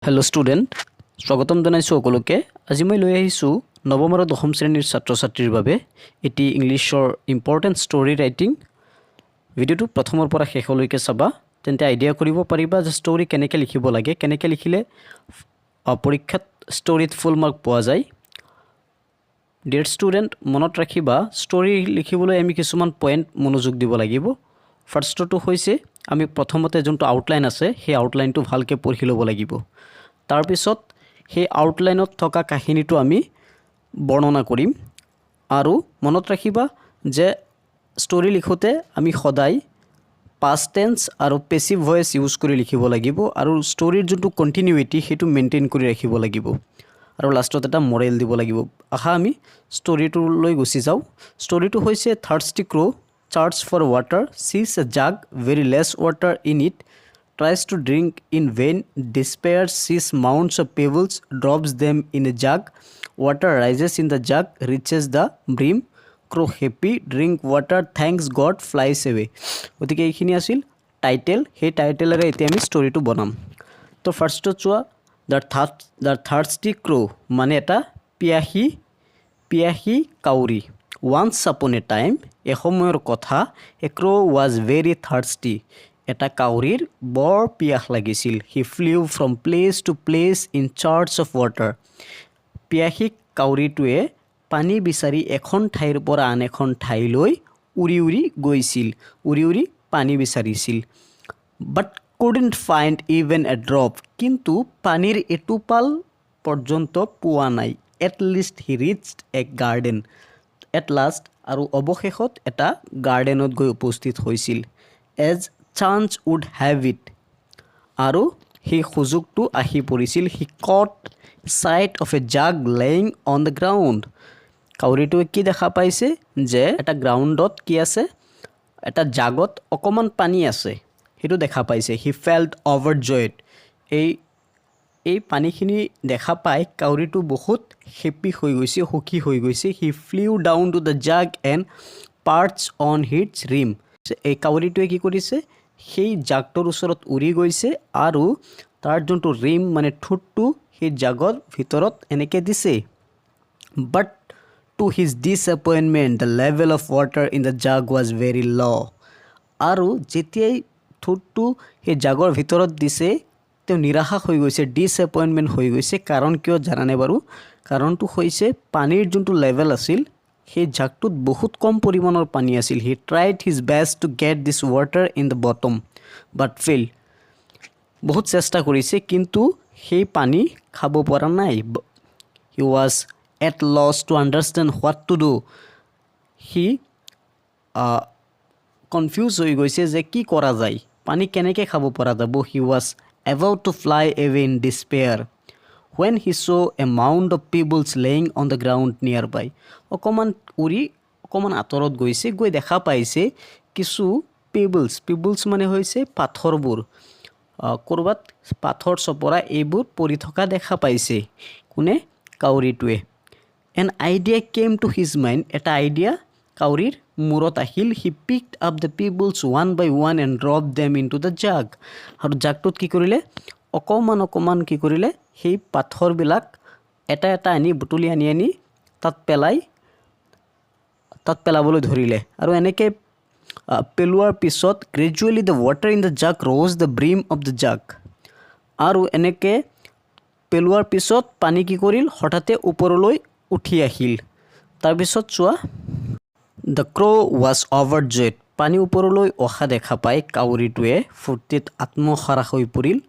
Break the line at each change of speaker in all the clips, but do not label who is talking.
Hello' student, স্বাগতম জনাইছোঁ সকলোকে। আজি মই লৈ আহিছোঁ নৱম আৰু দশম শ্ৰেণীৰ ছাত্ৰ ছাত্ৰীৰ বাবে এটি ইংলিছৰ ইম্পৰ্টেণ্ট ষ্টৰী ৰাইটিং। ভিডিঅ'টো প্ৰথমৰ পৰা শেষলৈকে চাবা, তেন্তে আইডিয়া কৰিব পাৰিবা যে ষ্টৰী কেনেকৈ লিখিব লাগে, কেনেকৈ লিখিলে পৰীক্ষাত ষ্টৰীত ফুল মাৰ্ক পোৱা যায়। ডিয়াৰ ষ্টুডেণ্ট, মনত ৰাখিবা ষ্টৰী লিখিবলৈ আমি কিছুমান পইণ্ট মনোযোগ দিব লাগিব। ফাৰ্ষ্টটো হৈছে আমি প্ৰথমতে যোনটো আউটলাইন আছে সেই আউটলাইনটো ভালকৈ পঢ়ি ল'ব লাগিব। তাৰপিছত সেই আউটলাইনত থকা কাহিনীটো আমি বৰ্ণনা কৰিম। আৰু মনত ৰাখিবা যে ষ্টৰী লিখোঁতে আমি সদায় পাষ্ট টেন্স আৰু পেছিভ ভইচ ইউজ কৰি লিখিব লাগিব, আৰু ষ্টৰীৰ যোনটো কণ্টিনিউইটি সেইটো মেইনটেইন কৰি ৰাখিব লাগিব, আৰু লাষ্টত এটা মৰেল দিব লাগিব। আহা আমি ষ্টৰীটোলৈ গুচি যাওঁ। ষ্টৰীটো হৈছে thirsty crow' search for water, sees a jug, very less water in it, tries to drink in vain, despair, sees mounds of pebbles, drops them in a jug, water rises in the jug, reaches the brim, crow happy, drink water, thanks God, flies away. গতিকে এইখিনি আছিল title. সেই টাইটেলেৰে এতিয়া আমি ষ্টৰীটো বনাম। তো ফাৰ্ষ্টত চোৱা, দ্য থাৰ্ষ্টি ক্ৰ' মানে এটা পিয়াহী কাউৰী। ওৱান্স আপন এ টাইম, এসময়ৰ কথা, এ ক্ৰ' ৱাজ ভেৰি থাৰ্ষ্টি, এটা কাউৰীৰ বৰ পিয়াহ লাগিছিল। He flew from place to place in search of water, পিয়াহী কাউৰীটোৱে পানী বিচাৰি এখন ঠাইৰ পৰা আন এখন ঠাইলৈ উৰি উৰি গৈছিল, উৰি উৰি পানী বিচাৰিছিল। But couldn't find even a drop, কিন্তু পানীৰ এটোপাল পৰ্যন্ত পোৱা নাই। At least he reached a garden, at last আৰু অৱশেষত এটা গাৰ্ডেনত গৈ উপস্থিত হৈছিল। As chance would have it, আৰু সেই সুযোগটো আহি পৰিছিল। He caught sight of a jug lying on the ground, কাউৰীটোৱে কি দেখা পাইছে যে এটা গ্ৰাউণ্ডত কি আছে, এটা জাগত অকণমান পানী আছে, সেইটো দেখা পাইছে। হি ফেল্ট অভাৰজয়েড, এই পানীখিনি দেখা পাই কাউৰীটো বহুত হেপ্পী হৈ গৈছে, সুখী হৈ গৈছে। He flew down to the jug and perched on its rim, এই কাউৰীটোৱে কি কৰিছে, সেই জাগটোৰ ওচৰত উৰি গৈছে আৰু তাৰ যোনটো ৰিম মানে ঠোঁটটো সেই জাগৰ ভিতৰত এনেকৈ দিছে। But to his disappointment the level of water in the jug was very low', আৰু যেতিয়াই ঠোঁটটো সেই জাগৰ ভিতৰত দিছে তেওঁ নিৰাশা হৈ গৈছে, ডিছএপইণ্টমেণ্ট হৈ গৈছে। কাৰণ কিয় জানানে বাৰু? কাৰণটো হৈছে পানীৰ যোনটো লেভেল আছিল সেই জাগটোত বহুত কম পৰিমাণৰ পানী আছিল। He tried his best to get this water in the bottom but fail, বহুত চেষ্টা কৰিছে কিন্তু সেই পানী খাব পৰা নাই। He was at loss to understand what to do, সি কনফিউজ হৈ গৈছে যে কি কৰা যায়, পানী কেনেকৈ খাব পৰা যাব। He was about to fly away in despair when he saw a mound of pebbles laying on the ground nearby, অকণমান উৰি অকণমান আঁতৰত গৈছে, গৈ দেখা পাইছে কিছু পিবলছ মানে হৈছে পাথৰবোৰ, ক'ৰবাত পাথৰ চপৰা এইবোৰ পৰি থকা দেখা পাইছে। কোনে? কাউৰীটোৱে। An idea came to his mind, এটা আইডিয়া কাউৰীৰ মূৰত আহিল। He picked up the pebbles one by one and drop them into the jug, আৰু জাগটোত কি কৰিলে, অকণমান কি কৰিলে, সেই পাথৰবিলাক এটা এটা আনি বুটলি আনি তাত পেলাবলৈ ধৰিলে। আৰু এনেকৈ পেলোৱাৰ পিছত gradually the water in the jug rose the brim of the jug, আৰু এনেকৈ পেলোৱাৰ পিছত পানী কি কৰিল, হঠাতে ওপৰলৈ উঠি আহিল। তাৰপিছত চোৱা, দ্য ক্ৰ' ৱাজ অভাৰজয়েড, পানী ওপৰলৈ অহা দেখা পাই কাউৰীটোৱে ফূৰ্তিত আত্মহাৰা হৈ পৰিল,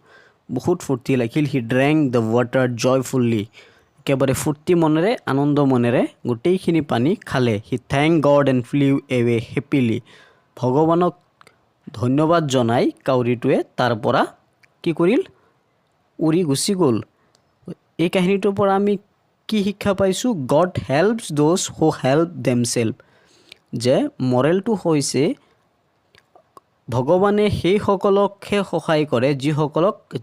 বহুত ফূৰ্তি লাগিল। হি ড্ৰেংক দ্য ৱাটাৰ জয়ফুল্লি, একেবাৰে ফূৰ্তি মনেৰে আনন্দ মনেৰে গোটেইখিনি পানী খালে। He thank God and flew away happily, ভগৱানক ধন্যবাদ জনাই কাউৰীটোৱে তাৰ পৰা কি কৰিল, উৰি গুচি গ'ল। এই কাহিনীটোৰ পৰা আমি কি শিক্ষা পাইছোঁ? God helps those who help themselves, যে মৰেলটো হৈছে ভগৱানে সেইসকলকহে সহায় কৰে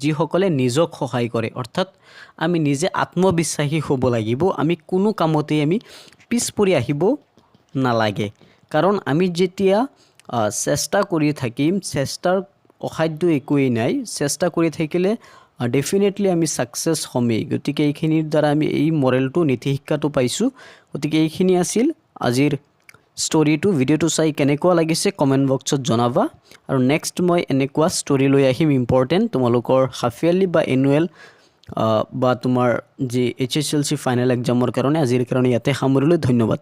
যিসকলে নিজক সহায় কৰে। অৰ্থাৎ আমি নিজে আত্মবিশ্বাসী হ'ব লাগিব, আমি কোনো কামতেই আমি পিছ পৰি আহিব নালাগে। কাৰণ আমি যেতিয়া চেষ্টা কৰি থাকিম, চেষ্টাৰ অসাধ্য একোৱেই নাই, চেষ্টা কৰি থাকিলে ডেফিনেটলি আমি ছাকচেছ হ'মেই। গতিকে এইখিনিৰ দ্বাৰা আমি এই মৰেলটো নীতি শিক্ষাটো পাইছোঁ। গতিকে এইখিনি আছিল আজিৰ ষ্টৰিটো। ভিডিঅ'টো চাই কেনেকুৱা লাগিছে কমেণ্ট বক্সত জনাবা। আৰু নেক্সট মই এনেকুৱা ষ্টৰি লৈ আহিম ইম্পৰ্টেণ্ট তোমালোকৰ হাফ ইয়াৰলি বা এনুৱেল বা তোমাৰ যি HSLC ফাইনেল এক্সামৰ কাৰণে। আজিৰ কাৰণে ইয়াতে সামৰিলোঁ। ধন্যবাদ।